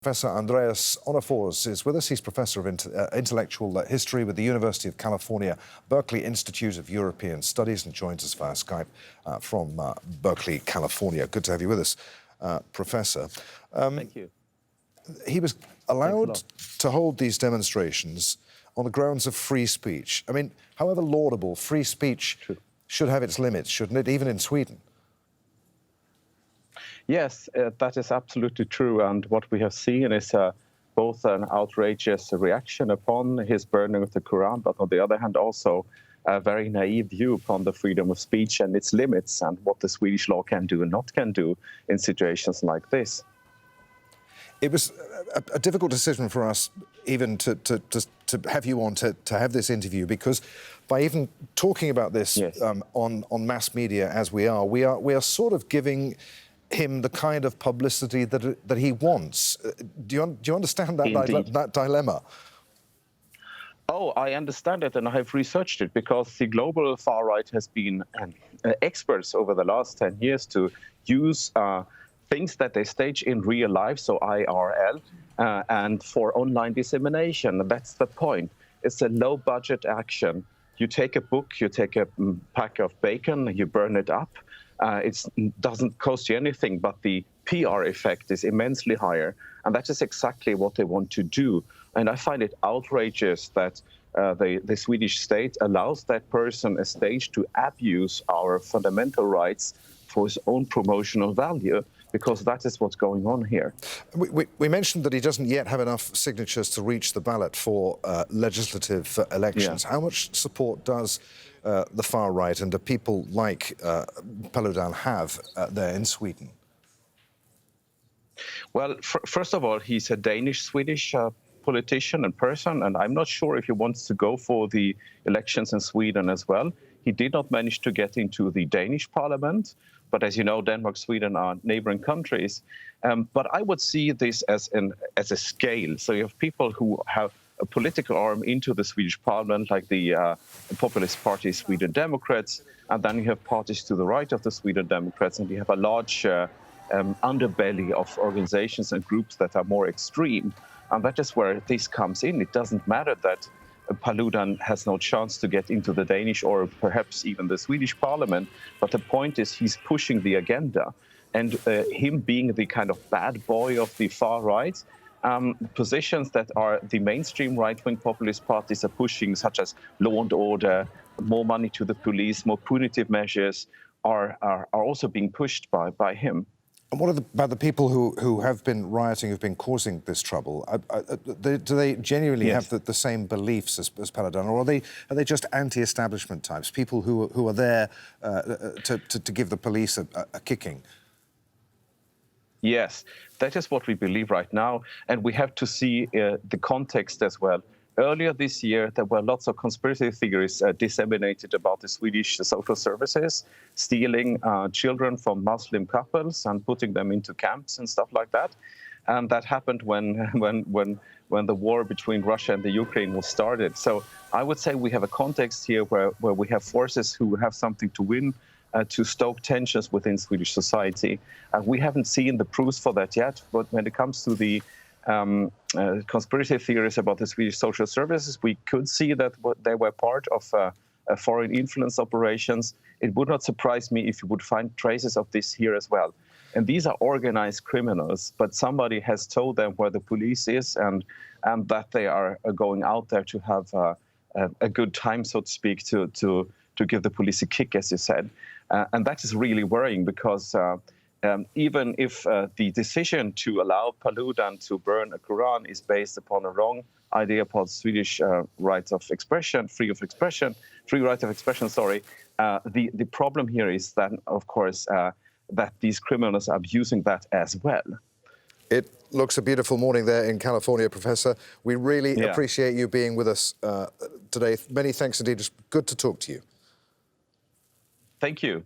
Professor Andreas Onnerfors is with us. He's Professor of Intellectual History with the University of California, Berkeley Institute of European Studies, and joins us via Skype from Berkeley, California. Good to have you with us, Professor. Thank you. He was allowed to hold these demonstrations on the grounds of free speech. I mean, however laudable, free speech should have its limits, shouldn't it, even in Sweden? Yes, that is absolutely true. And what we have seen is both an outrageous reaction upon his burning of the Quran, but on the other hand, also a very naive view upon the freedom of speech and its limits and what the Swedish law can do and not can do in situations like this. It was a difficult decision for us even to have you on to have this interview, because by even talking about this on mass media as we are sort of giving him the kind of publicity that he wants. Do you understand that dilemma? Oh, I understand it, and I have researched it, because the global far right has been experts over the last 10 years to use things that they stage in real life, so IRL, and for online dissemination. That's the point. It's a low-budget action. You take a book, you take a pack of bacon, you burn it up. It doesn't cost you anything, but the PR effect is immensely higher. And that is exactly what they want to do. And I find it outrageous that the Swedish state allows that person a stage to abuse our fundamental rights for his own promotional value, because that is what's going on here. We mentioned that he doesn't yet have enough signatures to reach the ballot for legislative elections. How much support does the far right and the people like Paludan have there in Sweden? Well, first of all, he's a Danish-Swedish politician and person, and I'm not sure if he wants to go for the elections in Sweden as well. He did not manage to get into the Danish parliament, but as you know, Denmark, Sweden are neighboring countries. But I would see this as a scale. So you have people who have a political arm into the Swedish parliament, like the populist party Sweden Democrats, and then you have parties to the right of the Sweden Democrats, and you have a large underbelly of organizations and groups that are more extreme. And that is where this comes in. It doesn't matter that Paludan has no chance to get into the Danish or perhaps even the Swedish parliament, but the point is he's pushing the agenda. And him being the kind of bad boy of the far right, positions that are the mainstream right-wing populist parties are pushing, such as law and order, more money to the police, more punitive measures, are also being pushed by him. And what about the people who have been rioting, who've been causing this trouble? Do they genuinely have the same beliefs as Paludan, or are they just anti-establishment types, people who are there to give the police a kicking? Yes, that is what we believe right now, and we have to see the context as well. Earlier this year, there were lots of conspiracy theories disseminated about the Swedish social services, stealing children from Muslim couples and putting them into camps and stuff like that. And that happened when the war between Russia and the Ukraine was started. So I would say we have a context here where we have forces who have something to win, to stoke tensions within Swedish society. We haven't seen the proofs for that yet, but when it comes to the conspiracy theories about the Swedish social services, we could see that they were part of foreign influence operations. It would not surprise me if you would find traces of this here as well. And these are organized criminals, but somebody has told them where the police is and that they are going out there to have a good time, so to speak, to give the police a kick, as you said. And that is really worrying, because even if the decision to allow Paludan to burn a Quran is based upon a wrong idea about Swedish rights of expression, free right of expression, sorry, the problem here is that, of course, that these criminals are abusing that as well. It looks a beautiful morning there in California, Professor. We really appreciate you being with us today. Many thanks indeed. It's good to talk to you. Thank you.